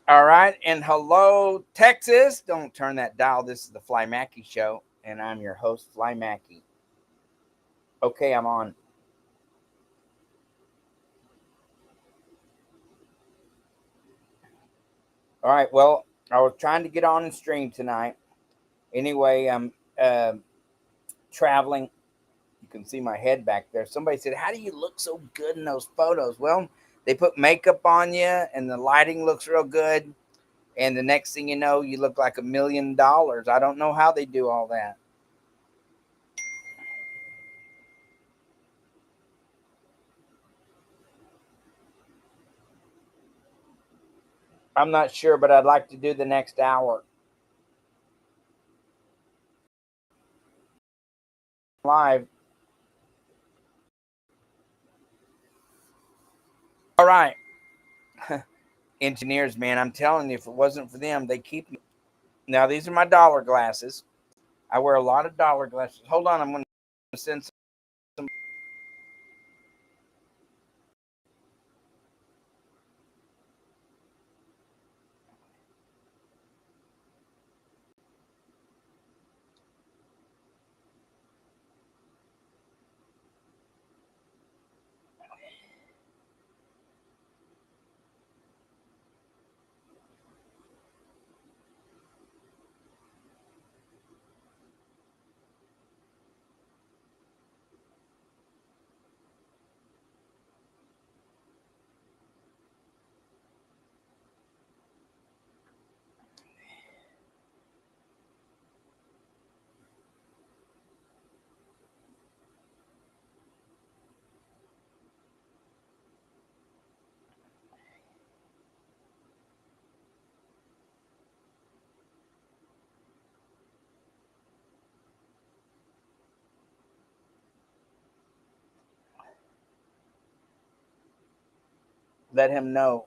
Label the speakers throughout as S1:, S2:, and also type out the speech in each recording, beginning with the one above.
S1: All right, and hello, Texas. Don't turn that dial. This is the Fly Mackey Show, and I'm your host, Fly Mackey. Okay, I'm on. All right, well, I was trying to get on and stream tonight. Anyway, I'm traveling. You can see my head back there. Somebody said, "How do you look so good in those photos?" Well, they put makeup on you, and the lighting looks real good. And the next thing you know, you look like $1,000,000. I don't know how they do all that. I'm not sure, but I'd like to do the next hour live. All right. Engineers, man, I'm telling you, if it wasn't for them, they keep me. Now, these are my dollar glasses. I wear a lot of dollar glasses. Hold on, I'm going to send some. Let him know.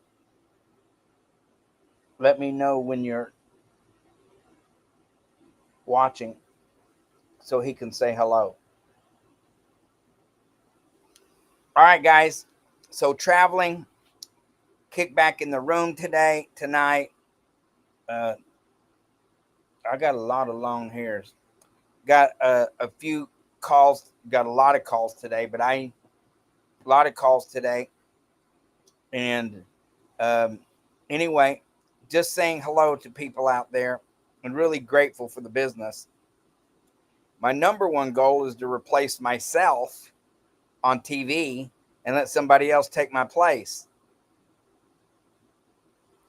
S1: Let me know when you're watching so he can say hello. All right, guys. So, traveling, kick back in the room tonight. Uh, I got a lot of long hairs. Got a few calls. Got a lot of calls today, but a lot of calls today. And um, anyway, just saying hello to people out there and really grateful for the business. My number one goal is to replace myself on TV and let somebody else take my place.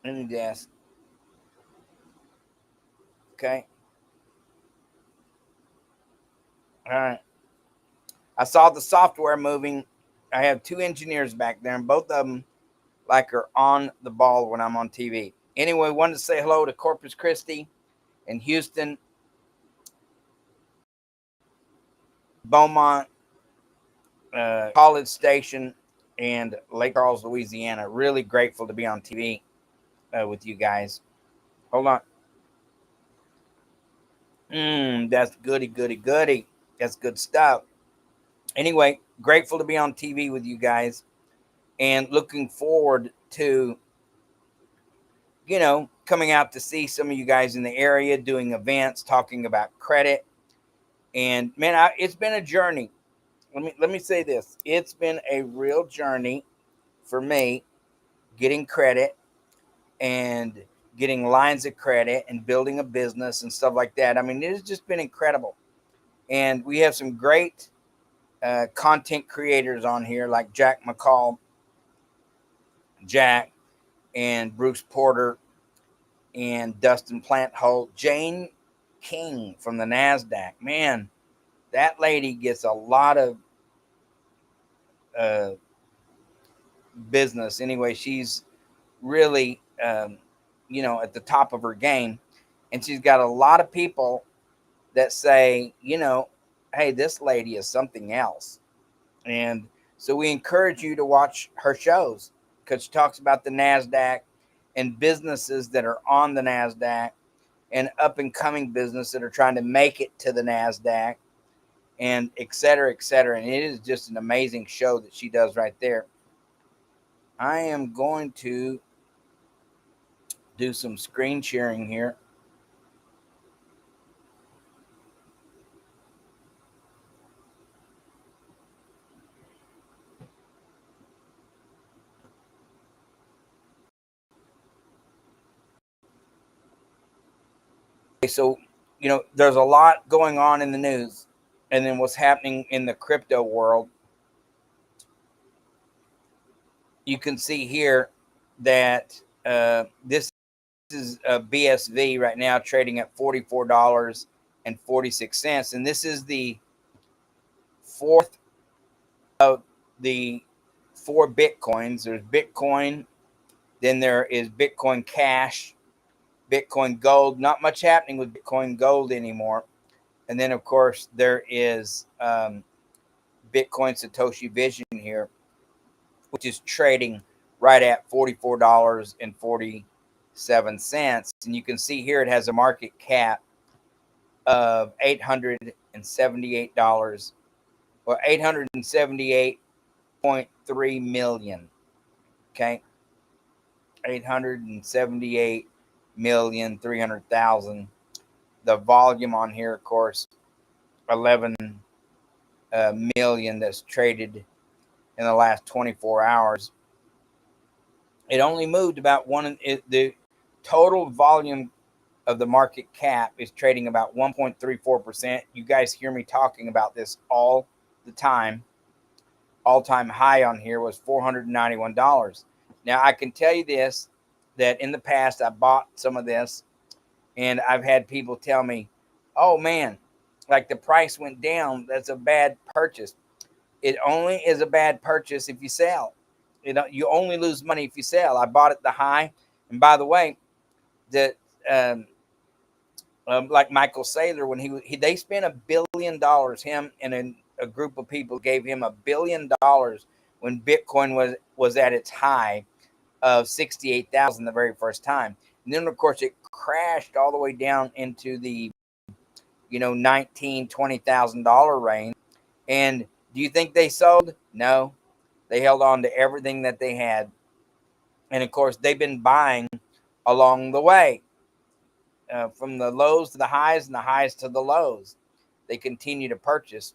S1: Any desk. Okay. All right. I saw the software moving. I have two engineers back there, and both of them like are on the ball when I'm on TV. Anyway, wanted to say hello to Corpus Christi and Houston, Beaumont, College Station, and Lake Charles, Louisiana. Really grateful to be on TV with you guys. Hold on. That's goody, goody, goody. That's good stuff. Anyway, grateful to be on TV with you guys and looking forward to, coming out to see some of you guys in the area, doing events, talking about credit. And man, it's been a journey. Let me say this. It's been a real journey for me getting credit and getting lines of credit and building a business and stuff like that. I mean, it has just been incredible. And we have some great content creators on here like Jack McCall, Jack, and Bruce Porter, and Dustin Plant Holt, Jane King from the NASDAQ. Man, that lady gets a lot of uh, business. Anyway, she's really, at the top of her game. And she's got a lot of people that say, hey, this lady is something else. And so we encourage you to watch her shows because she talks about the NASDAQ and businesses that are on the NASDAQ and up and coming business that are trying to make it to the NASDAQ and et cetera, et cetera. And it is just an amazing show that she does right there. I am going to do some screen sharing here. So, there's a lot going on in the news, and then what's happening in the crypto world. You can see here that this is a BSV right now trading at $44.46, and this is the fourth of the four Bitcoins. There's Bitcoin, then there is Bitcoin Cash, Bitcoin Gold. Not much happening with Bitcoin Gold anymore. And then, of course, there is Bitcoin Satoshi Vision here, which is trading right at $44.47. And you can see here it has a market cap of $878 or 878.3 million. Okay. 878,300,000. The volume on here, of course, 11 million that's traded in the last 24 hours. It only moved about the total volume of the market cap is trading about 1.34%. You guys hear me talking about this all the time. All-time high on here was $491. Now, I can tell you this, that in the past, I bought some of this, and I've had people tell me, oh, man, like the price went down. That's a bad purchase. It only is a bad purchase if you sell. You only lose money if you sell. I bought at the high. And by the way, that like Michael Saylor, when they spent $1 billion, him and a group of people gave him $1 billion when Bitcoin was at its high of 68,000 the very first time. And then, of course, it crashed all the way down into the $19,000, $20,000 range. And do you think they sold? No, they held on to everything that they had. And of course, they've been buying along the way, from the lows to the highs and the highs to the lows. They continue to purchase.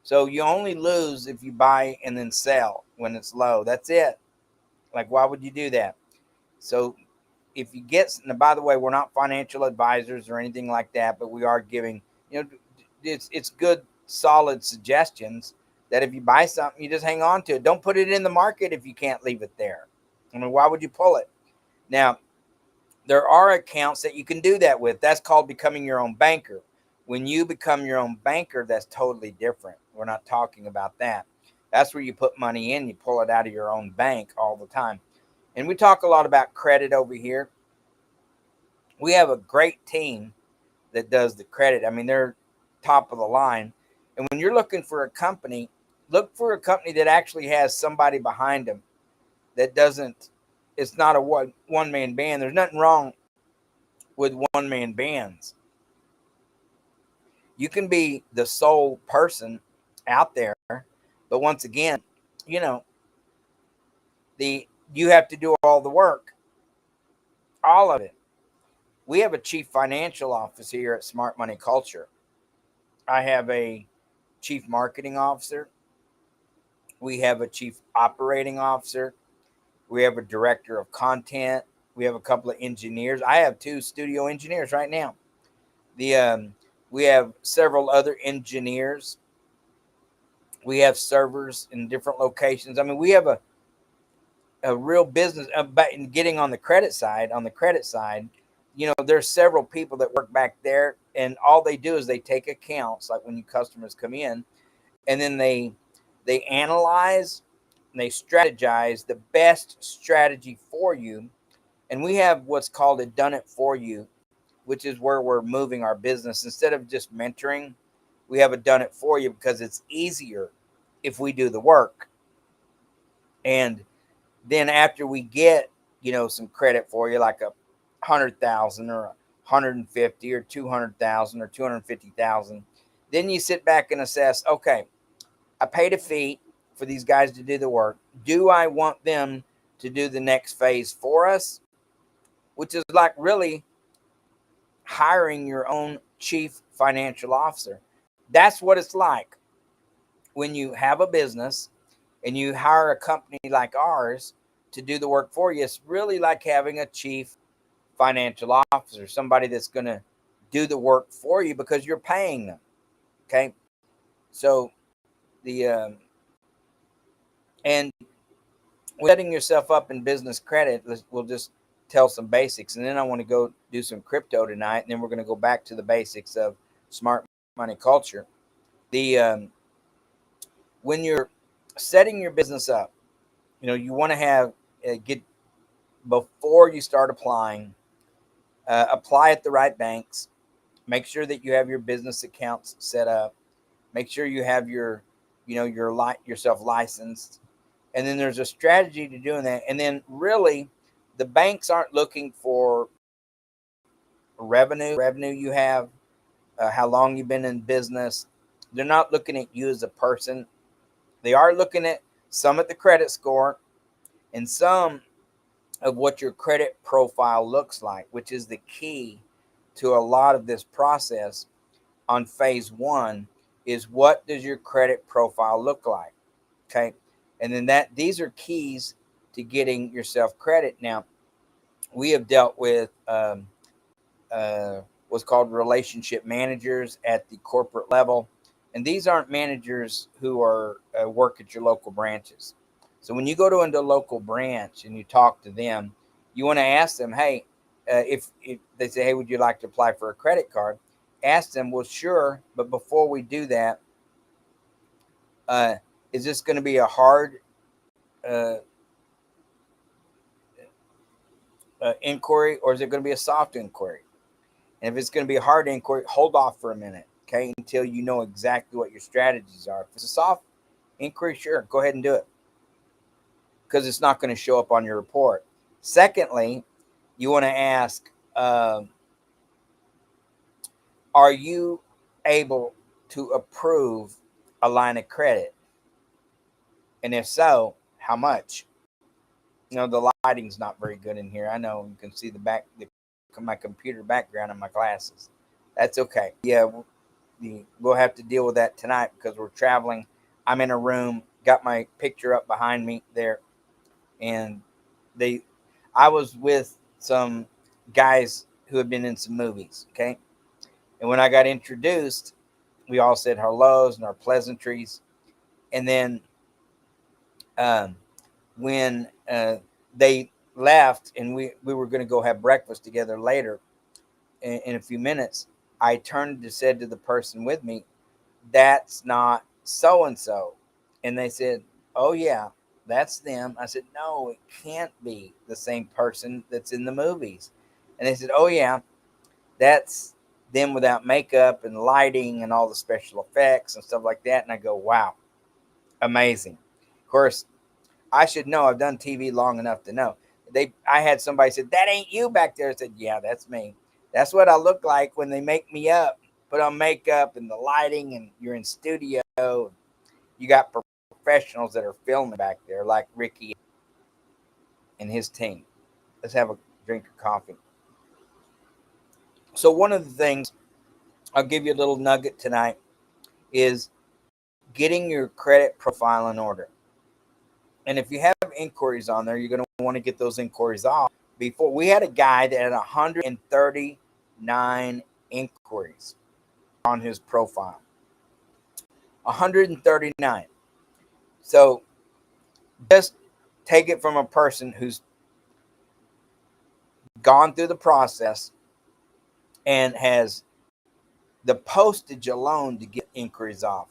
S1: So you only lose if you buy and then sell when it's low. That's it. Like, why would you do that? So if you get, and by the way, we're not financial advisors or anything like that, but we are giving, it's good, solid suggestions that if you buy something, you just hang on to it. Don't put it in the market if you can't leave it there. I mean, why would you pull it? Now, there are accounts that you can do that with. That's called becoming your own banker. When you become your own banker, that's totally different. We're not talking about that. That's where you put money in, you pull it out of your own bank all the time. And we talk a lot about credit over here. We have a great team that does the credit. I mean, they're top of the line. And when you're looking for a company, look for a company that actually has somebody behind them, that doesn't, it's not a one-man band. There's nothing wrong with one-man bands. You can be the sole person out there, but once again, you have to do all the work, all of it. We have a chief financial officer here at Smart Money Culture. I have a chief marketing officer. We have a chief operating officer. We have a director of content. We have a couple of engineers. I have 2 studio engineers right now. We have several other engineers. We have servers in different locations. I mean, we have a real business. But getting on the credit side, there's several people that work back there, and all they do is they take accounts, like when you customers come in, and then they analyze and they strategize the best strategy for you. And we have what's called a done it for you, which is where we're moving our business. Instead of just mentoring, we have a done it for you because it's easier if we do the work. And then after we get, some credit for you, like 100,000 or 150 or 200,000 or 250,000, then you sit back and assess, okay, I paid a fee for these guys to do the work. Do I want them to do the next phase for us? which is like really hiring your own chief financial officer. That's what it's like when you have a business and you hire a company like ours to do the work for you. It's really like having a chief financial officer, somebody that's going to do the work for you because you're paying them. Okay. So the, and setting yourself up in business credit, we'll just tell some basics. And then I want to go do some crypto tonight. And then we're going to go back to the basics of smart money culture. The, when you're setting your business up, you want to have, get, before you start applying, apply at the right banks. Make sure that you have your business accounts set up. Make sure you have your, yourself licensed. And then there's a strategy to doing that. And then really, the banks aren't looking for revenue you have, how long you've been in business. They're not looking at you as a person. They are looking at some at the credit score and some of what your credit profile looks like, which is the key to a lot of this process on phase one, is what does your credit profile look like? Okay. And then these are keys to getting yourself credit. Now, we have dealt with what's called relationship managers at the corporate level. And these aren't managers who are work at your local branches. So when you go to a local branch and you talk to them, you want to ask them, hey, if they say, hey, would you like to apply for a credit card? Ask them, well, sure. But before we do that, is this going to be a hard inquiry, or is it going to be a soft inquiry? And if it's going to be a hard inquiry, hold off for a minute, okay, until you know exactly what your strategies are. If it's a soft inquiry, sure, go ahead and do it, because it's not going to show up on your report. Secondly, you want to ask, are you able to approve a line of credit? And if so, how much? The lighting's not very good in here. I know you can see my computer background and my glasses. That's okay. Yeah, we'll have to deal with that tonight because we're traveling. I'm in a room, got my picture up behind me there, and I was with some guys who had been in some movies, okay? And when I got introduced, we all said hellos and our pleasantries. And then when they left and we were going to go have breakfast together later in a few minutes, I turned and said to the person with me, that's not so-and-so. And they said, oh yeah, that's them. I said, no, it can't be the same person that's in the movies. And they said, oh yeah, that's them without makeup and lighting and all the special effects and stuff like that. And I go, wow, amazing. Of course, I should know. I've done TV long enough to know. I had somebody said, that ain't you back there. I said, yeah, that's me. That's what I look like when they make me up, put on makeup and the lighting, and you're in studio. You got professionals that are filming back there, like Ricky and his team. Let's have a drink of coffee. So one of the things, I'll give you a little nugget tonight, is getting your credit profile in order. And if you have inquiries on there, you're going to want to get those inquiries off. Before, we had a guy that had 139 inquiries on his profile. 139. So just take it from a person who's gone through the process and has the postage alone to get inquiries off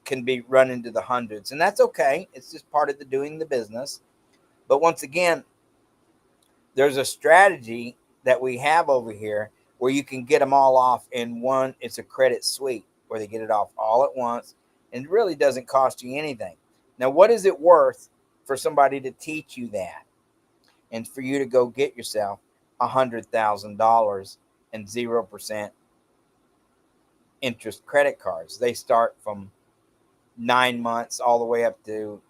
S1: can be run into the hundreds. And that's okay. It's just part of doing the business. But once again, there's a strategy that we have over here where you can get them all off in one. It's a credit suite where they get it off all at once, and it really doesn't cost you anything. Now, what is it worth for somebody to teach you that and for you to go get yourself $100,000 and 0% interest credit cards? They start from 9 months all the way up to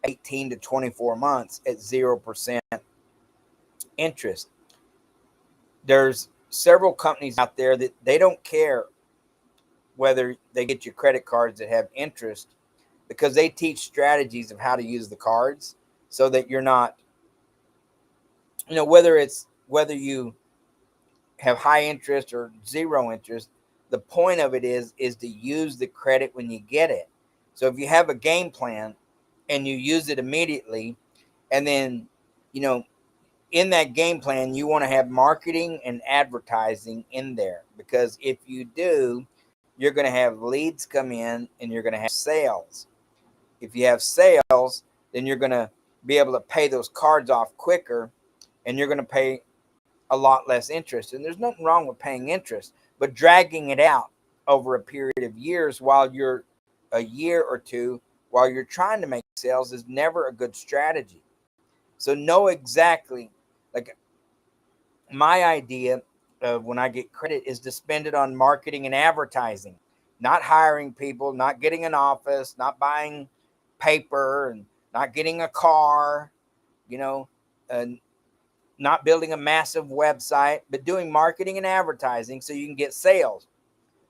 S1: 18 to 24 months at 0% interest. There's several companies out there that they don't care whether they get your credit cards that have interest, because they teach strategies of how to use the cards so that you're not, whether you have high interest or zero interest, the point of it is to use the credit when you get it. So if you have a game plan and you use it immediately, and then, you know, in that game plan, you want to have marketing and advertising in there, because if you do, you're going to have leads come in and you're going to have sales. If you have sales, then you're going to be able to pay those cards off quicker, and you're going to pay a lot less interest. And there's nothing wrong with paying interest, but dragging it out over a period of years, while you're a year or two, while you're trying to make sales, is never a good strategy. So know exactly, like, my idea of when I get credit is to spend it on marketing and advertising, not hiring people, not getting an office, not buying paper, and not getting a car, you know, and not building a massive website, but doing marketing and advertising so you can get sales.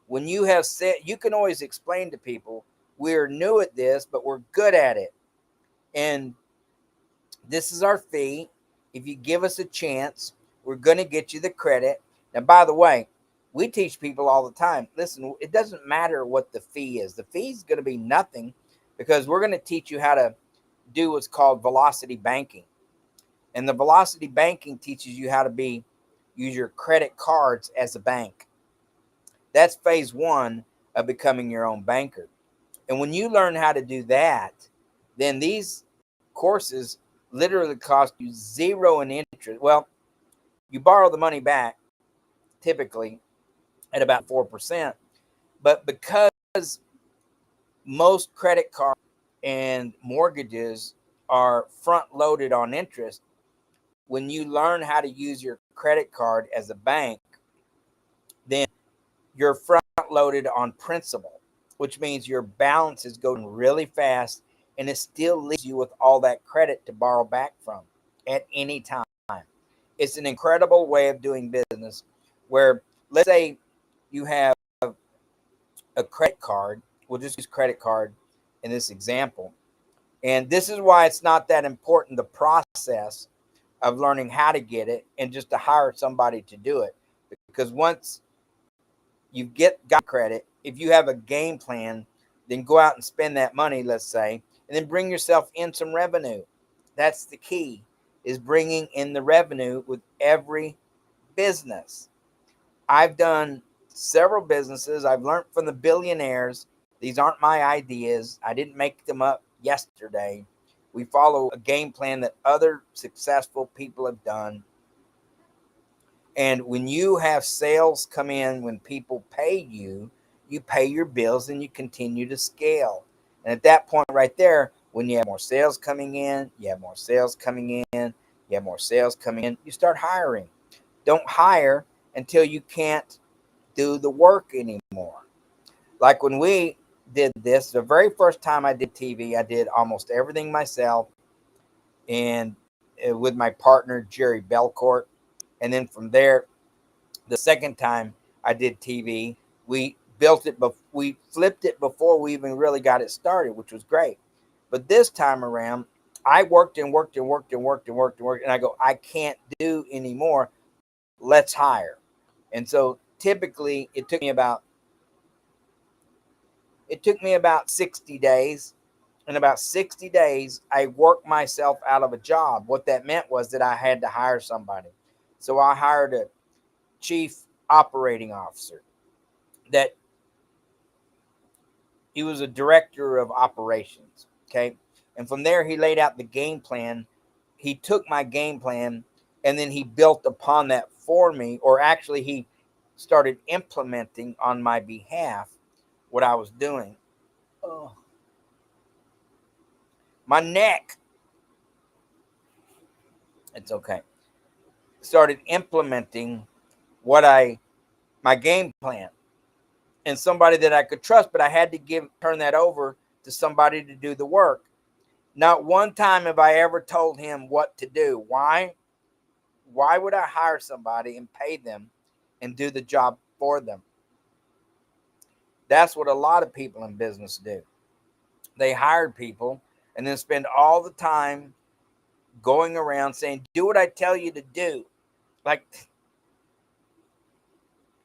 S1: When you have said, you can always explain to people, we're new at this, but we're good at it. And this is our fee. If you give us a chance, we're going to get you the credit. Now, by the way, we teach people all the time, listen, it doesn't matter what the fee is. The fee is going to be nothing, because we're going to teach you how to do what's called velocity banking. And the velocity banking teaches you how to use your credit cards as a bank. That's phase one of becoming your own banker. And when you learn how to do that, then these courses literally cost you zero in interest. Well, you borrow the money back typically at about 4%. But because most credit cards and mortgages are front loaded on interest, when you learn how to use your credit card as a bank, then you're front loaded on principal, which means your balance is going really fast, and it still leaves you with all that credit to borrow back from at any time. It's an incredible way of doing business, where, let's say you have a credit card. We'll just use credit card in this example. And this is why it's not that important, the process of learning how to get it, and just to hire somebody to do it. Because once you got credit, if you have a game plan, then go out and spend that money, let's say, and then bring yourself in some revenue. That's the key, is bringing in the revenue with every business. I've done several businesses. I've learned from the billionaires. These aren't my ideas. I didn't make them up yesterday. We follow a game plan that other successful people have done. And when you have sales come in, when people pay you, you pay your bills and you continue to scale. And at that point right there, when you have more sales coming in, you have more sales coming in, you have more sales coming in, you start hiring. Don't hire until you can't do the work anymore. Like when we did this, the very first time I did TV, I did almost everything myself, and with my partner, Jerry Belcourt. And then from there, the second time I did TV, we we flipped it before we even really got it started, which was great. But this time around, I worked and worked and worked and worked and worked and worked, and I go, I can't do anymore. Let's hire. And so typically it took me about 60 days. In about 60 days, I worked myself out of a job. What that meant was that I had to hire somebody. So I hired a chief operating officer, that he was a director of operations. Okay. And from there, he laid out the game plan. He took my game plan and then he built upon that for me, or actually, he started implementing on my behalf what I was doing. Oh, my neck. It's okay. Started implementing my game plan, and somebody that I could trust, but I had to turn that over to somebody to do the work. Not one time have I ever told him what to do. Why? Why would I hire somebody and pay them and do the job for them? That's what a lot of people in business do. They hired people and then spend all the time going around saying, do what I tell you to do. Like,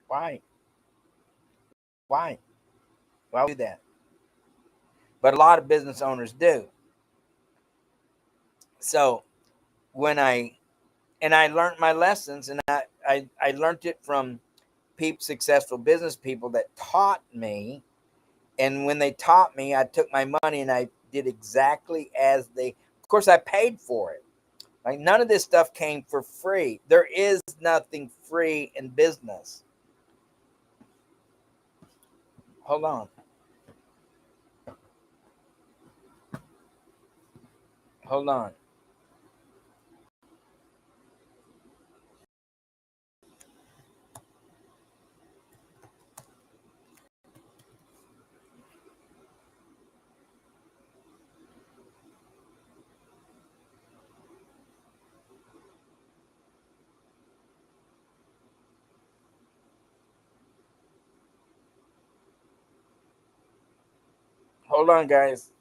S1: why? Why? Why would do that? But a lot of business owners do. So when I learned my lessons, and I learned it from successful business people that taught me. And when they taught me, I took my money and I did exactly as they, of course, I paid for it. Like, none of this stuff came for free. There is nothing free in business. Hold on. Hold on. Hold on, guys.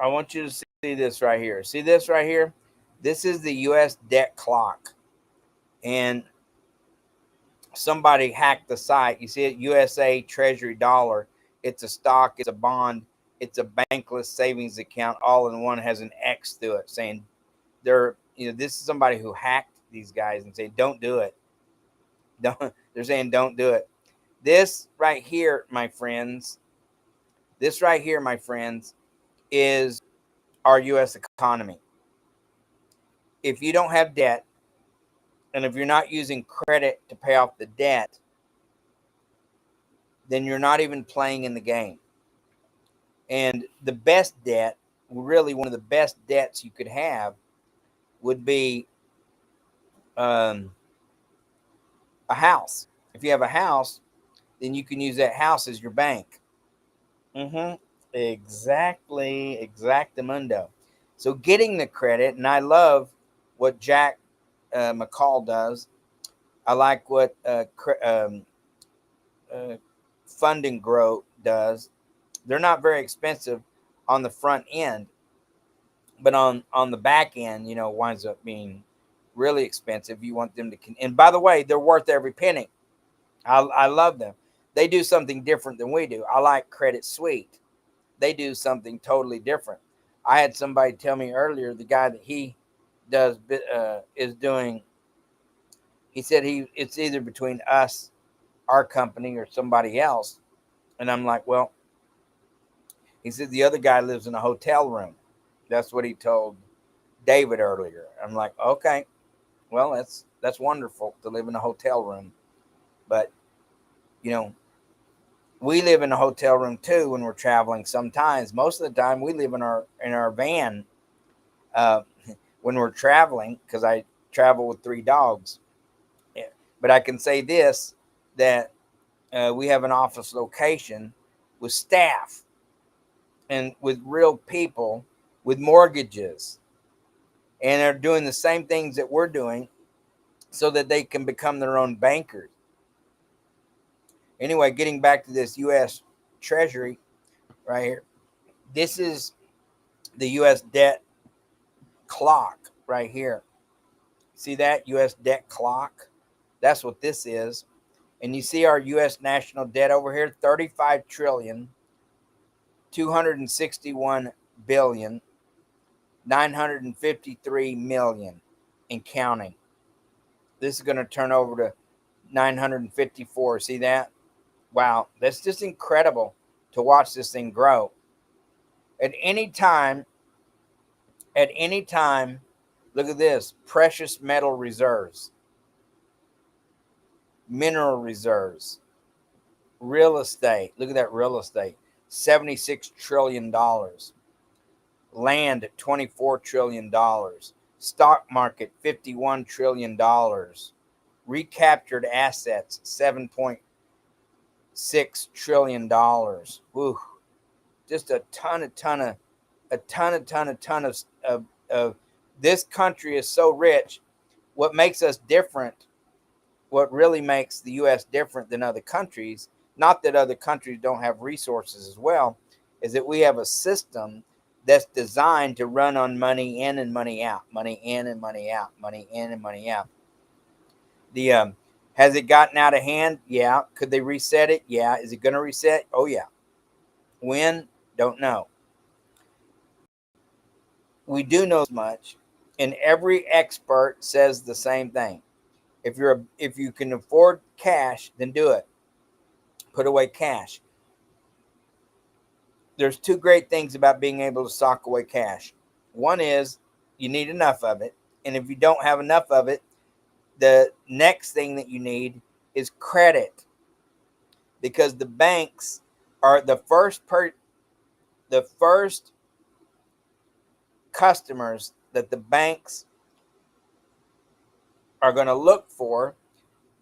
S1: I want you to see this right here. See this right here? This is the U.S. debt clock. And somebody hacked the site. You see it, USA Treasury dollar. It's a stock, it's a bond, it's a bankless savings account, all in one, has an X through it saying this is somebody who hacked these guys and say, don't do it. Don't, they're saying don't do it. This right here, my friends, is our US economy. If you don't have debt, and if you're not using credit to pay off the debt, then you're not even playing in the game. And the best debt, really one of the best debts you could have, would be a house. If you have a house, then you can use that house as your bank. Mm-hmm. Exactly, exactamundo. So getting the credit, and I love what Jack McCall does. I like what uh, Fund and Grow does. They're not very expensive on the front end, but on the back end, winds up being really expensive. You want them to, and by the way, they're worth every penny. I love them. They do something different than we do. I like Credit Suite. They do something totally different. I had somebody tell me earlier, the guy that he does is doing. He said it's either between us, our company, or somebody else. And I'm like, well, he said the other guy lives in a hotel room. That's what he told David earlier. I'm like, okay, well, that's wonderful to live in a hotel room, but you know, we live in a hotel room too when we're traveling. Sometimes, most of the time, we live in our van uh, when we're traveling, because I travel with 3 dogs. Yeah. But I can say this, that we have an office location with staff and with real people with mortgages, and are doing the same things that we're doing so that they can become their own bankers. Anyway, getting back to this U.S. Treasury right here. This is the U.S. debt clock right here. See that U.S. debt clock? That's what this is. And you see our U.S. national debt over here, 35 trillion, 261 billion. 953 million and counting. This is going to turn over to 954. See that? Wow, that's just incredible to watch this thing grow. At any time, look at this: precious metal reserves, mineral reserves, real estate. Look at that real estate: $76 trillion. Land, $24 trillion. Stock market, $51 trillion. Recaptured assets, $7.6 trillion. Woo. Just a ton of this country is so rich. What makes us different, what really makes the U.S. different than other countries, not that other countries don't have resources as well, is that we have a system that's designed to run on money in and money out, money in and money out, money in and money out. The has it gotten out of hand? Yeah. Could they reset it? Yeah. Is it going to reset? Oh yeah. When? Don't know. We do know as much, and every expert says the same thing. If you can afford cash, then do it. Put away cash. There's two great things about being able to sock away cash. One is you need enough of it, and if you don't have enough of it, the next thing that you need is credit, because the banks are the first customers that the banks are going to look for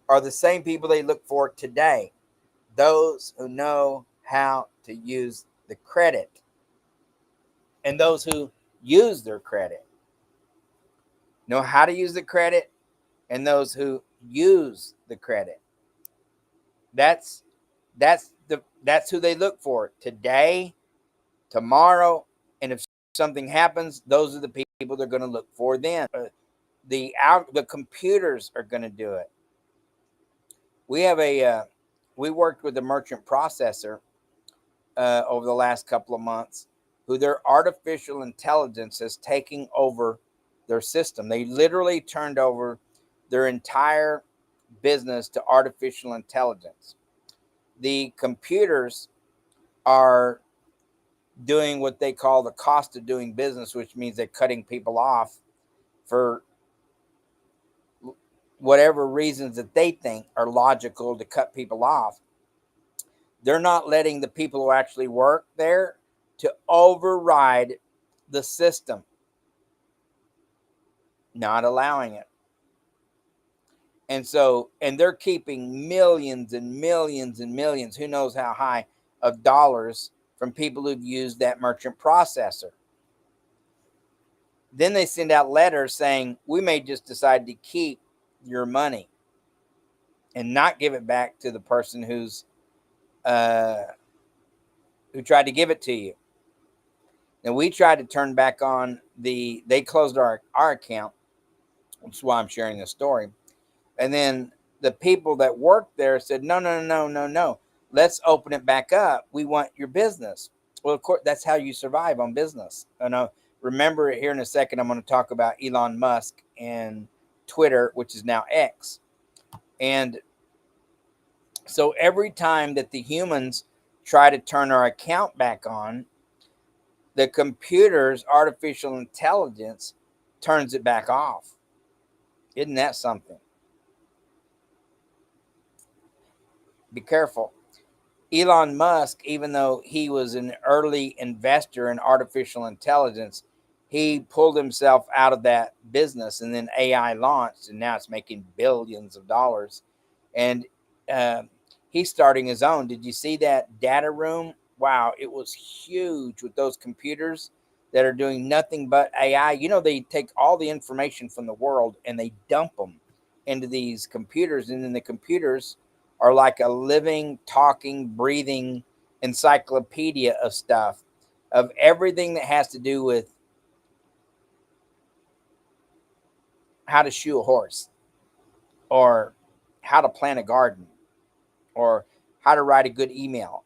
S1: are the same people they look for today. Those who know how to use the credit and those who use their credit. Know how to use the credit and those who use the credit. That's who they look for today, tomorrow, and if something happens, those are the people they're going to look for then. The computers are going to do it. We worked with a merchant processor over the last couple of months, who their artificial intelligence is taking over their system. They literally turned over their entire business to artificial intelligence. The computers are doing what they call the cost of doing business, which means they're cutting people off for whatever reasons that they think are logical to cut people off. They're not letting the people who actually work there to override the system, not allowing it. And they're keeping millions and millions and millions, who knows how high, of dollars from people who've used that merchant processor. Then they send out letters saying, we may just decide to keep your money and not give it back to the person who tried to give it to you. And we tried to turn back on they closed our account, which is why I'm sharing this story. And then the people that worked there said, no. Let's open it back up. We want your business. Well, of course, that's how you survive on business. And remember, here in a second, I'm going to talk about Elon Musk and Twitter, which is now X. And so every time that the humans try to turn our account back on, the computer's artificial intelligence turns it back off. Isn't that something? Be careful. Elon Musk, even though he was an early investor in artificial intelligence, he pulled himself out of that business, and then AI launched, and now it's making billions of dollars. And he's starting his own. Did you see that data room? Wow, it was huge with those computers that are doing nothing but AI. They take all the information from the world and they dump them into these computers, and then the computers are like a living, talking, breathing encyclopedia of stuff, of everything that has to do with how to shoe a horse, or how to plant a garden, or how to write a good email,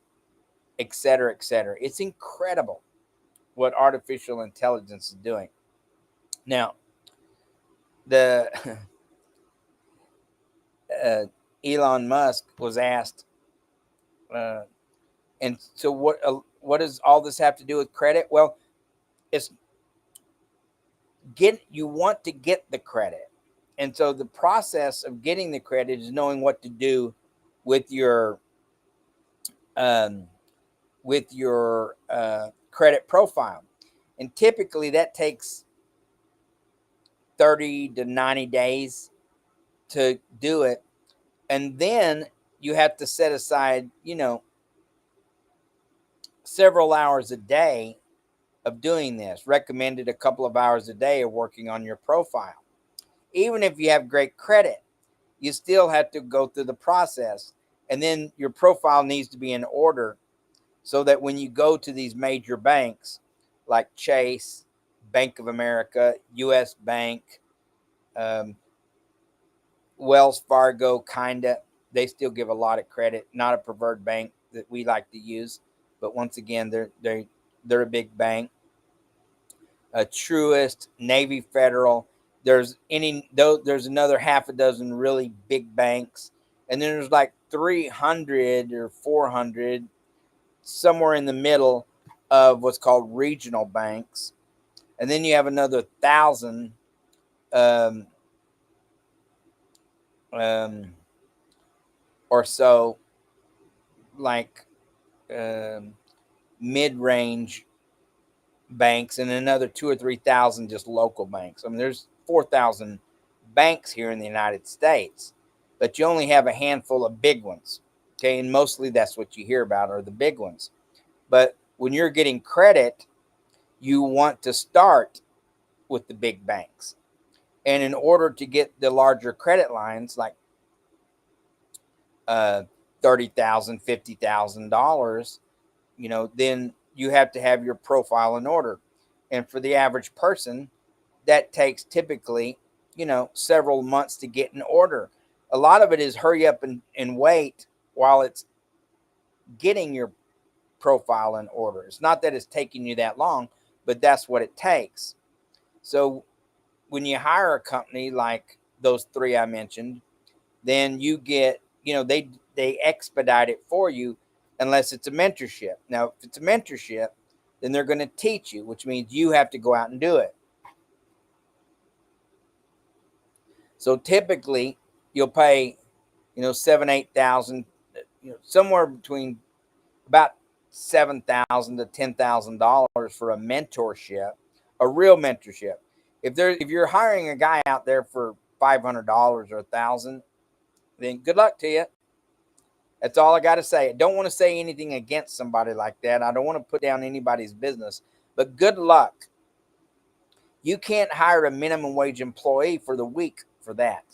S1: etc., etc. It's incredible what artificial intelligence is doing. Now, the Elon Musk was asked, uh, and so what does all this have to do with credit? Well, it's you want to get the credit, and so the process of getting the credit is knowing what to do with your um, credit profile, and typically that takes 30 to 90 days to do it, and then you have to set aside, several hours a day of doing this. Recommended a couple of hours a day of working on your profile. Even if you have great credit, you still have to go through the process. And then your profile needs to be in order so that when you go to these major banks like Chase, Bank of America, US Bank, um, Wells Fargo, kinda, they still give a lot of credit. Not a preferred bank that we like to use, but once again, they're a big bank. Truist, Navy Federal. There's another half a dozen really big banks, and then there's like 300 or 400 somewhere in the middle of what's called regional banks, and then you have another 1,000 um, um, or so, like um, mid-range banks, and another 2 or 3 thousand just local banks. I mean, there's 4,000 banks here in the United States, but you only have a handful of big ones. Okay, and mostly that's what you hear about are the big ones. But when you're getting credit, you want to start with the big banks. And in order to get the larger credit lines, like uh, $30,000, $50,000, then you have to have your profile in order. And for the average person, that takes typically, several months to get in order. A lot of it is hurry up and wait while it's getting your profile in order. It's not that it's taking you that long, but that's what it takes. So when you hire a company like those three I mentioned, then you get, they expedite it for you unless it's a mentorship. Now, if it's a mentorship, then they're going to teach you, which means you have to go out and do it. So typically, you'll pay, 7, 8,000, somewhere between about $7,000 to $10,000 for a mentorship, a real mentorship. If you're hiring a guy out there for $500 or $1,000, then good luck to you. That's all I got to say. I don't want to say anything against somebody like that. I don't want to put down anybody's business, but good luck. You can't hire a minimum wage employee for the week for that.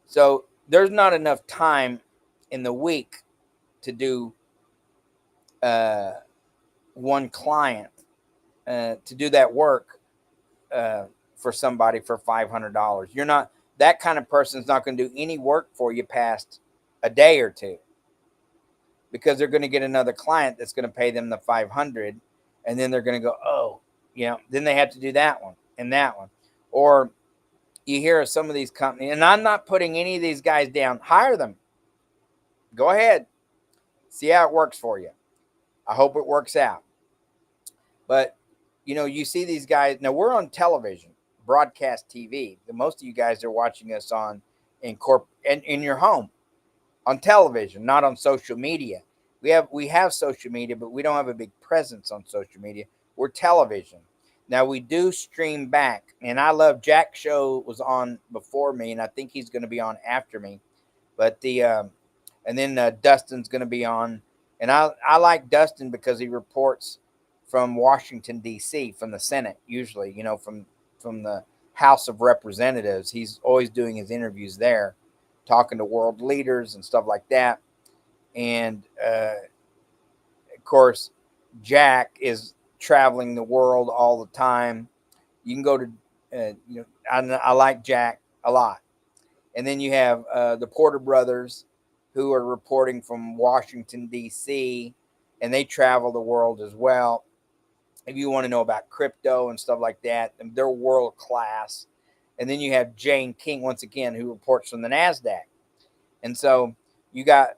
S1: So there's not enough time in the week to do uh, one client, to do that work for somebody for $500. You're not, that kind of person's not going to do any work for you past a day or two, because they're going to get another client that's going to pay them the 500, and then they're going to go, oh, then they have to do that one and that one. Or you hear of some of these companies, and I'm not putting any of these guys down. Hire them. Go ahead. See how it works for you. I hope it works out. But, you see these guys. Now, we're on television, broadcast TV. Most of you guys are watching us in your home, on television, not on social media. We have social media, but we don't have a big presence on social media. We're television. Now, we do stream back, and I love Jack's show was on before me, and I think he's going to be on after me. But and then Dustin's going to be on, and I like Dustin because he reports from Washington D.C., from the Senate, usually, from the House of Representatives. He's always doing his interviews there, talking to world leaders and stuff like that. And of course, Jack is traveling the world all the time. You can go to, I like Jack a lot. And then you have the Porter brothers, who are reporting from Washington, D.C., and they travel the world as well. if you want to know about crypto and stuff like that, they're world class. And then you have Jane King, once again, who reports from the NASDAQ. And so you got,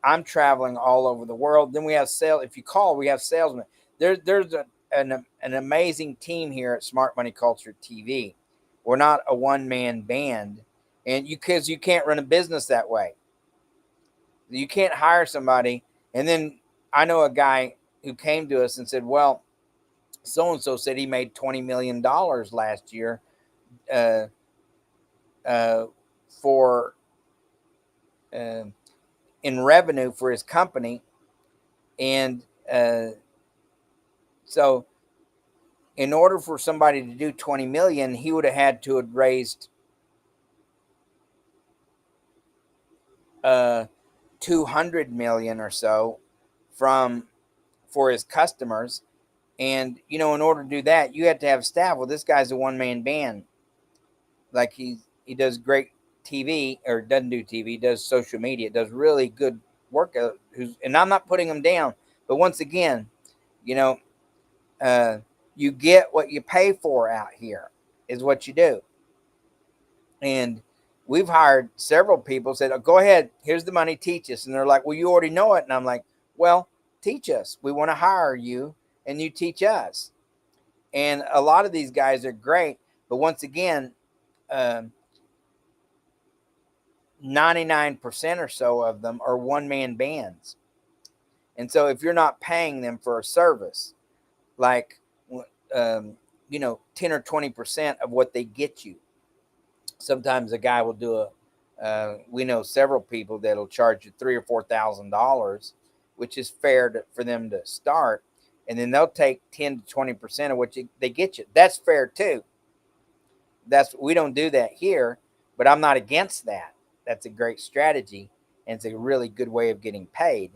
S1: I'm traveling all over the world. Then we have sales. If you call, we have salesmen. There's an amazing team here at Smart Money Culture TV. We're not a one-man band. And because you can't run a business that way. You can't hire somebody. And then I know a guy who came to us and said, well, so-and-so said he made $20 million last year uh, for uh, in revenue for his company. And so in order for somebody to do 20 million, he would have had to have raised 200 million or so for his customers. And in order to do that, you have to have staff. Well, this guy's a one-man band. Like he does great TV, or doesn't do TV, does social media, does really good work. And I'm not putting him down, but once again, you know, you get what you pay for out here is what you do. And we've hired several people, said, oh, go ahead, here's the money, teach us. And they're like, well, you already know it. And I'm like, well, teach us. We want to hire you and you teach us. And a lot of these guys are great. But once again, 99% or so of them are one-man bands. And so if you're not paying them for a service, like, 10 or 20% of what they get you, sometimes a guy will do we know several people that'll charge you $3,000 or $4,000, which is fair for them to start. And then they'll take 10 to 20% of what they get you. That's fair too. We don't do that here, but I'm not against that. That's a great strategy, and it's a really good way of getting paid.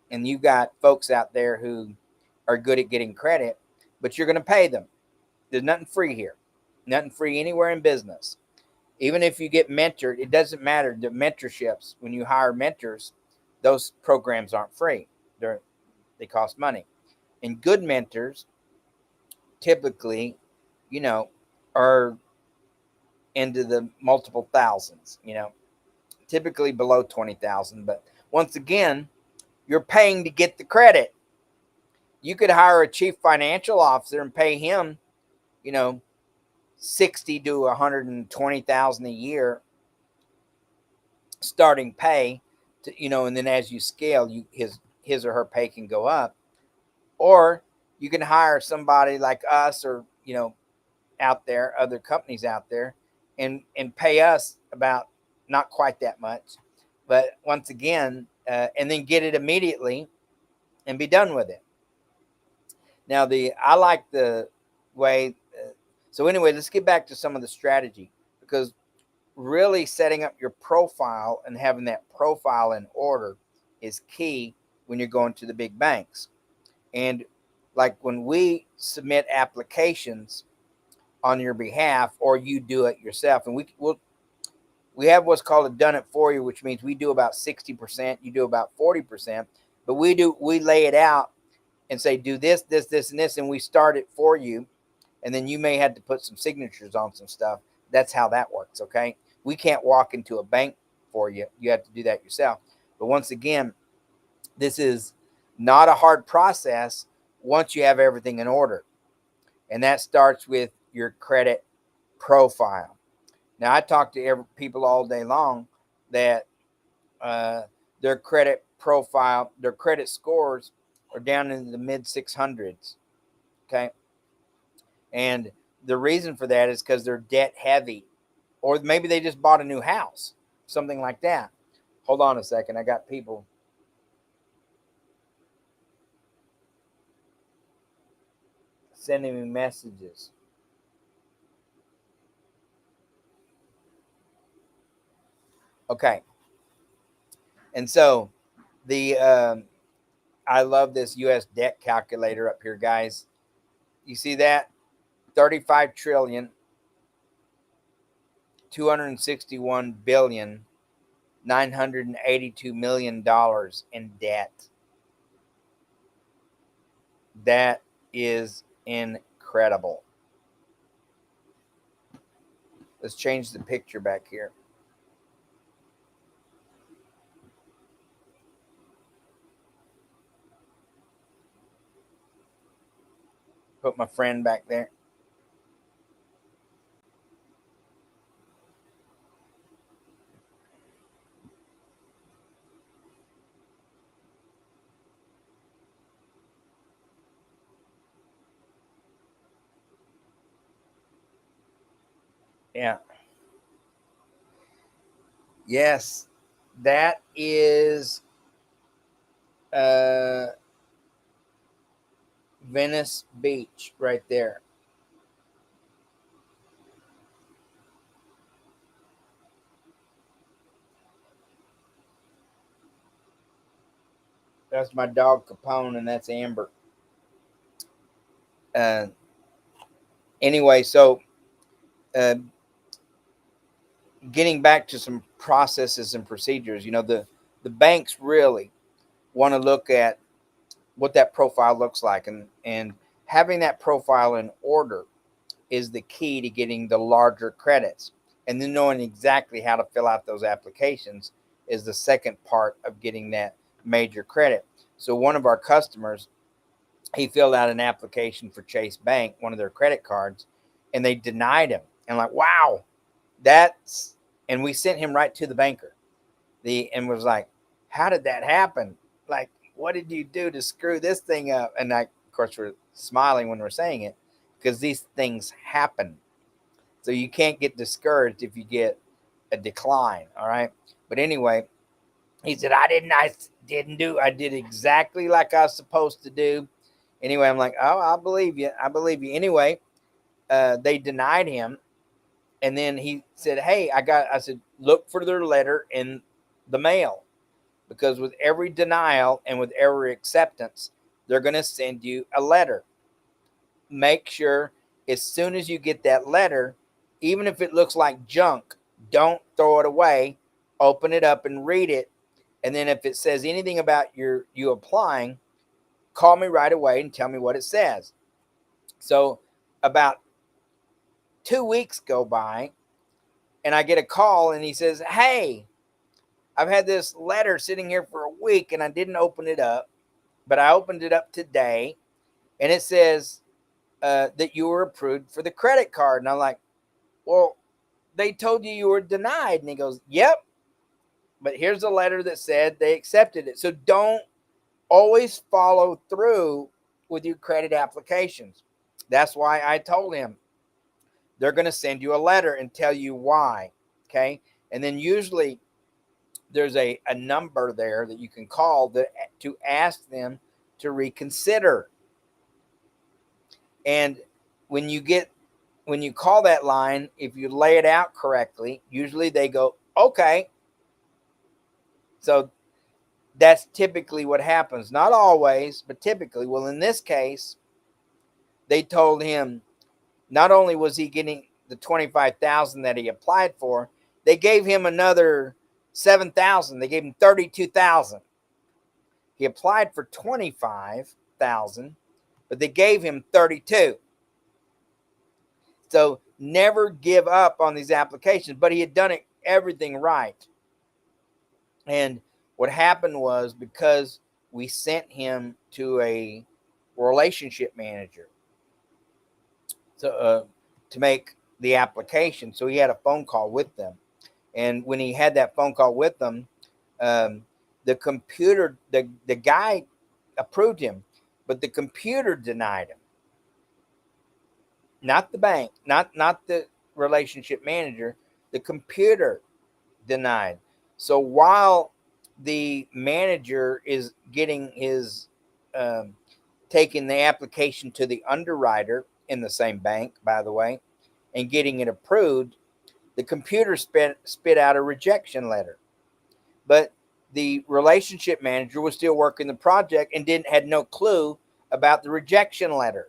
S1: And you got folks out there who are good at getting credit, but you're going to pay them. There's nothing free here, nothing free anywhere in business. Even if you get mentored, it doesn't matter. The mentorships, when you hire mentors, those programs aren't free. They cost money. And good mentors typically, are into the multiple thousands, typically below 20,000. But once again, you're paying to get the credit. You could hire a chief financial officer and pay him, 60 to 120,000 a year starting pay, and then as you scale, his or her pay can go up. Or you can hire somebody like us, or out there, other companies out there, and pay us about not quite that much, but once again, and then get it immediately and be done with it. Now, I like the way. So anyway, let's get back to some of the strategy, because really setting up your profile and having that profile in order is key when you're going to the big banks. And like when we submit applications on your behalf, or you do it yourself, and we have what's called a done it for you, which means we do about 60%, you do about 40%, but we lay it out and say, do this, this, this, and this, and we start it for you. And then you may have to put some signatures on some stuff. That's how that works, okay? We can't walk into a bank for you. You have to do that yourself. But once again, this is not a hard process once you have everything in order. And that starts with your credit profile. Now, I talk to people all day long that their credit profile, their credit scores are down in the mid 600s, okay? And the reason for that is because they're debt heavy, or maybe they just bought a new house, something like that. Hold on a second. I got people. Sending me messages. Okay. And so I love this U.S. debt calculator up here, guys. You see that? 35 trillion, 261 billion, $982 million in debt. That is incredible. Let's change the picture back here. Put my friend back there. Yeah. Yes. That is uh, Venice Beach right there. That's my dog Capone, and that's Amber. Uh, anyway, so uh, getting back to some processes and procedures, the banks really want to look at what that profile looks like, and having that profile in order is the key to getting the larger credits. And then knowing exactly how to fill out those applications is the second part of getting that major credit. So one of our customers, he filled out an application for Chase Bank, one of their credit cards, and they denied him. And like, wow, that's and we sent him right to the banker. And was like, how did that happen? Like, what did you do to screw this thing up? And I, of course, we're smiling when we're saying it because these things happen. So you can't get discouraged if you get a decline. All right. But anyway, he said, I did exactly like I was supposed to do. Anyway, I'm like, oh, I believe you. I believe you. Anyway, they denied him. And then he said, hey, I said, look for their letter in the mail, because with every denial and with every acceptance, they're going to send you a letter. Make sure as soon as you get that letter, even if it looks like junk, don't throw it away. Open it up and read it. And then if it says anything about you applying, call me right away and tell me what it says. So about 2 weeks go by, and I get a call, and he says, hey, I've had this letter sitting here for a week and I didn't open it up, but I opened it up today, and it says that you were approved for the credit card. And I'm like, well, they told you were denied. And he goes, yep, but here's a letter that said they accepted it. So don't always follow through with your credit applications. That's why I told him they're going to send you a letter and tell you why. Okay. And then usually there's a number there that you can call to ask them to reconsider. And when you call that line, if you lay it out correctly, usually they go, okay. So that's typically what happens. Not always, but typically. Well, in this case, they told him not only was he getting the 25,000 that he applied for, they gave him another 7,000. They gave him 32,000. He applied for 25,000, but they gave him 32. So never give up on these applications. But he had done everything right. And what happened was, because we sent him to a relationship manager to make the application. So he had a phone call with them. And when he had that phone call with them, the computer, the guy approved him, but the computer denied him. Not the bank, not the relationship manager, the computer denied. So while the manager is getting his taking the application to the underwriter in the same bank, by the way, and getting it approved, the computer spit out a rejection letter. But the relationship manager was still working the project and had no clue about the rejection letter.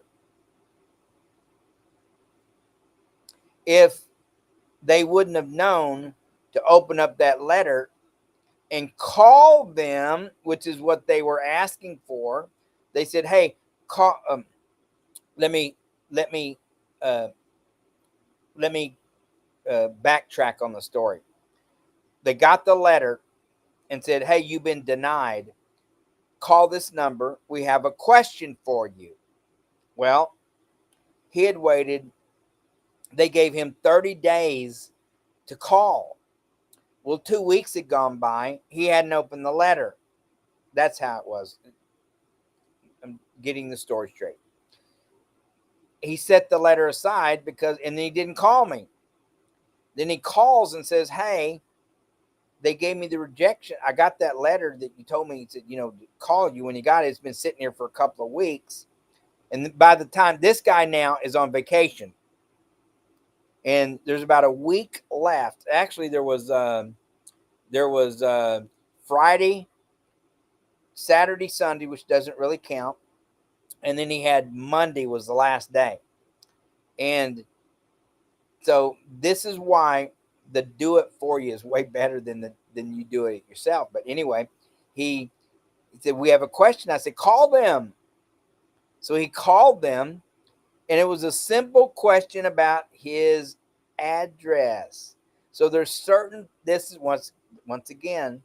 S1: If they wouldn't have known to open up that letter and call them, which is what they were asking for, they said, hey, let me let me uh, let me backtrack on the story. They got the letter and said, "Hey, you've been denied. Call this number. We have a question for you." Well, he had waited. They gave him 30 days to call. Well, 2 weeks had gone by. He hadn't opened the letter. That's how it was. I'm getting the story straight. He set the letter aside and he didn't call me. Then he calls and says, "Hey, they gave me the rejection. I got that letter that you told me." He said, call you when you got it. It's been sitting here for a couple of weeks. And by the time this guy now is on vacation, and there's about a week left. Actually, there was Friday, Saturday, Sunday, which doesn't really count, and then he had Monday was the last day. And so this is why the do it for you is way better than you do it yourself. But anyway, he said, "We have a question." I said, "Call them." So he called them, and it was a simple question about his address. So there's certain, this is once again,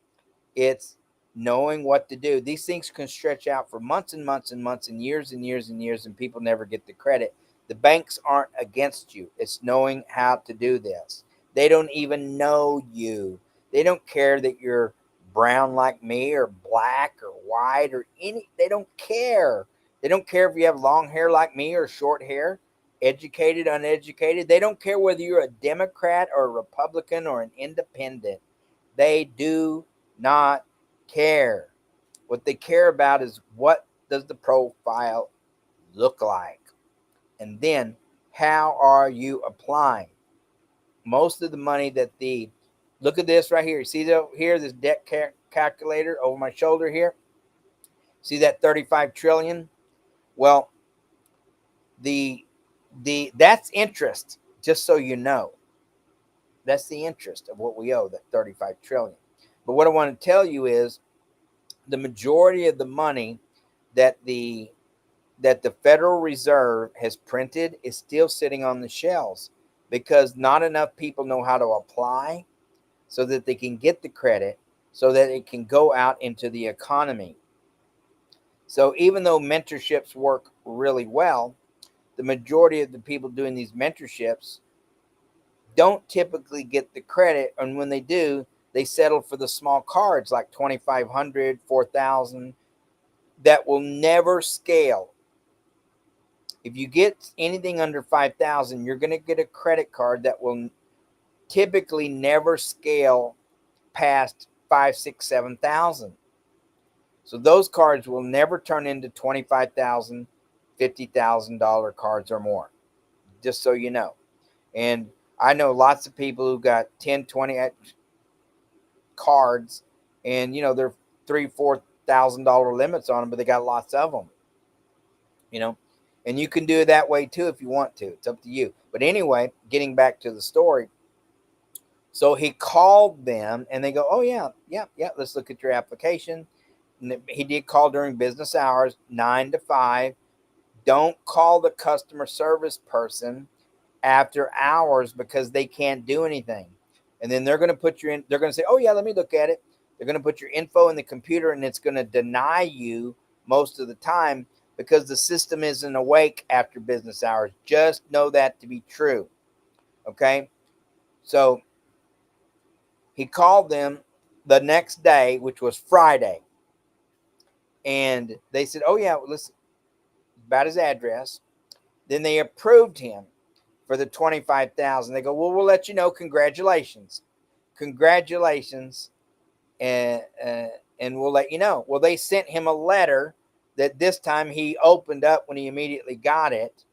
S1: it's knowing what to do. These things can stretch out for months and months and months and years and years and years, and people never get the credit. The banks aren't against you. It's knowing how to do this. They don't even know you. They don't care that you're brown like me or black or white or any. They don't care. They don't care if you have long hair like me or short hair, educated, uneducated. They don't care whether you're a Democrat or a Republican or an independent. They do not care. What they care about is, what does the profile look like? And then, how are you applying? Most of the money that look at this right here. You see here, this debt calculator over my shoulder here? See that 35 trillion? Well, the that's interest, just so you know. That's the interest of what we owe, that 35 trillion. But what I want to tell you is, the majority of the money that the Federal Reserve has printed is still sitting on the shelves, because not enough people know how to apply so that they can get the credit, so that it can go out into the economy. So even though mentorships work really well, the majority of the people doing these mentorships don't typically get the credit, and when they do, they settle for the small cards like 2,500, 4,000, that will never scale. If you get anything under 5,000, you're going to get a credit card that will typically never scale past 5, 6, 7,000. So those cards will never turn into $25,000, $50,000 cards or more, just so you know. And I know lots of people who got 10, 20 cards, and they're $3,000, $4,000 limits on them, but they got lots of them. And you can do it that way too if you want to. It's up to you. But anyway, getting back to the story. So he called them, and they go, "Oh yeah, yeah, yeah. Let's look at your application." And he did call during business hours, 9 to 5. Don't call the customer service person after hours, because they can't do anything. And then they're going to put you in. They're going to say, "Oh yeah, let me look at it." They're going to put your info in the computer, and it's going to deny you most of the time, because the system isn't awake after business hours. Just know that to be true. Okay. So he called them the next day, which was Friday. And they said, "Oh yeah, listen," about his address. Then they approved him for the 25,000. They go, "Well, we'll let you know. Congratulations. Congratulations. And we'll let you know." Well, they sent him a letter that this time he opened up when he immediately got it,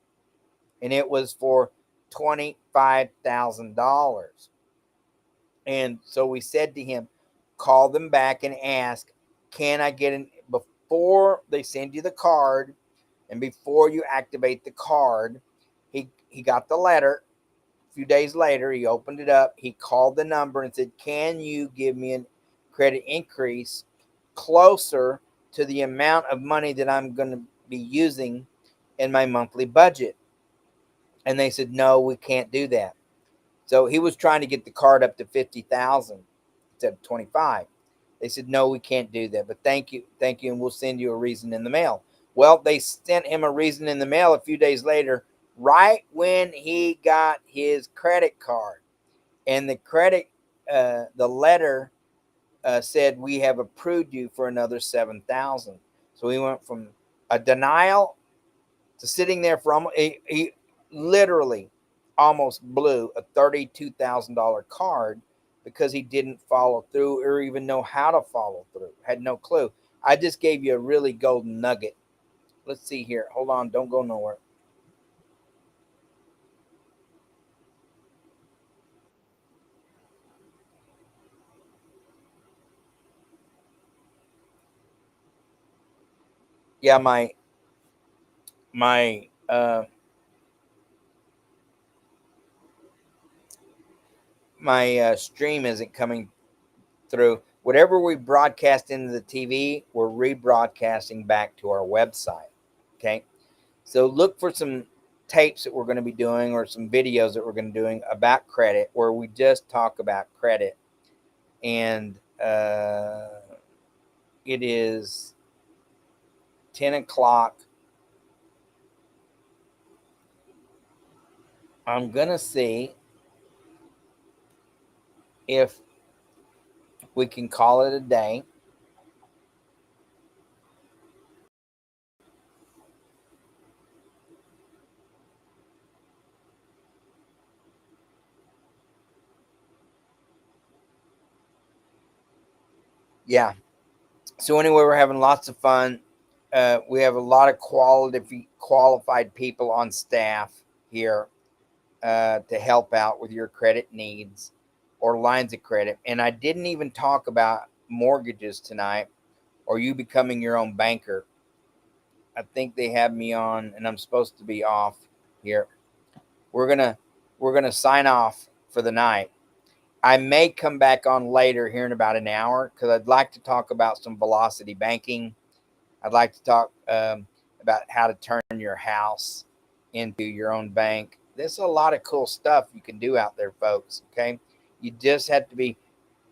S1: and it was for $25,000. And so we said to him, call them back and ask, "Can I get in before they send you the card, and before you activate the card?" He got the letter. A few days later, he opened it up. He called the number and said, "Can you give me a credit increase closer to the amount of money that I'm going to be using in my monthly budget. And they said, no, we can't do that. So he was trying to get the card up to 50,000 instead of 25. They said, no, we can't do that. But thank you, and we'll send you a reason in the mail. Well, they sent him a reason in the mail a few days later, right when he got his credit card. And the letter said, we have approved you for another 7,000. So he went from a denial to sitting there for almost, he literally almost blew a $32,000 card because he didn't follow through or even know how to follow through. Had no clue. I just gave you a really golden nugget. Let's see here. Hold on. Don't go nowhere. Yeah, my stream isn't coming through. Whatever we broadcast into the TV, we're rebroadcasting back to our website. Okay. So look for some tapes that we're going to be doing or some videos that we're going to be doing about credit where we just talk about credit. And it is 10 o'clock. I'm going to see if we can call it a day. Yeah. So anyway, we're having lots of fun. We have a lot of qualified people on staff here to help out with your credit needs or lines of credit. And I didn't even talk about mortgages tonight or you becoming your own banker. I think they have me on and I'm supposed to be off here. We're gonna sign off for the night. I may come back on later here in about an hour because I'd like to talk about some velocity banking. I'd like to talk about how to turn your house into your own bank. There's a lot of cool stuff you can do out there, folks. Okay, you just have to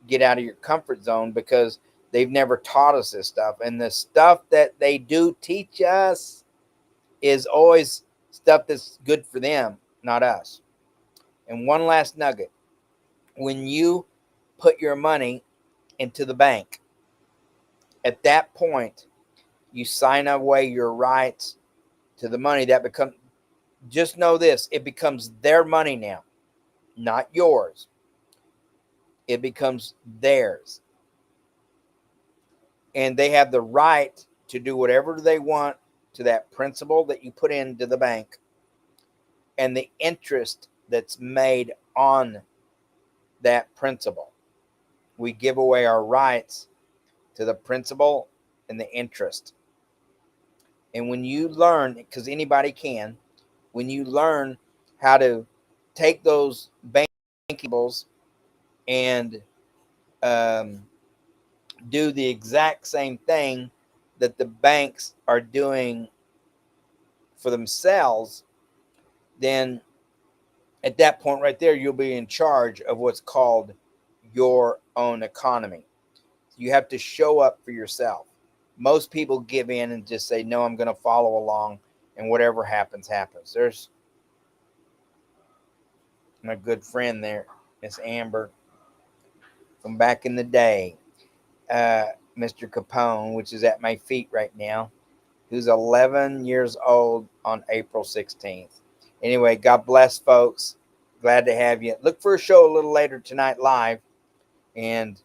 S1: get out of your comfort zone because they've never taught us this stuff, and the stuff that they do teach us is always stuff that's good for them, not us. And one last nugget: when you put your money into the bank, at that point, you sign away your rights to the money that becomes, just know this, it becomes their money now, not yours. It becomes theirs. And they have the right to do whatever they want to that principal that you put into the bank and the interest that's made on that principal. We give away our rights to the principal and the interest. And when you learn, because anybody can, when you learn how to take those bankables and um, do the exact same thing that the banks are doing for themselves, then at that point right there, you'll be in charge of what's called your own economy. You have to show up for yourself. Most people give in and just say, no, I'm going to follow along and whatever happens, happens. There's my good friend there, Miss Amber, from back in the day, Mr. Capone, which is at my feet right now, who's 11 years old on April 16th. Anyway, God bless, folks. Glad to have you. Look for a show a little later tonight live. And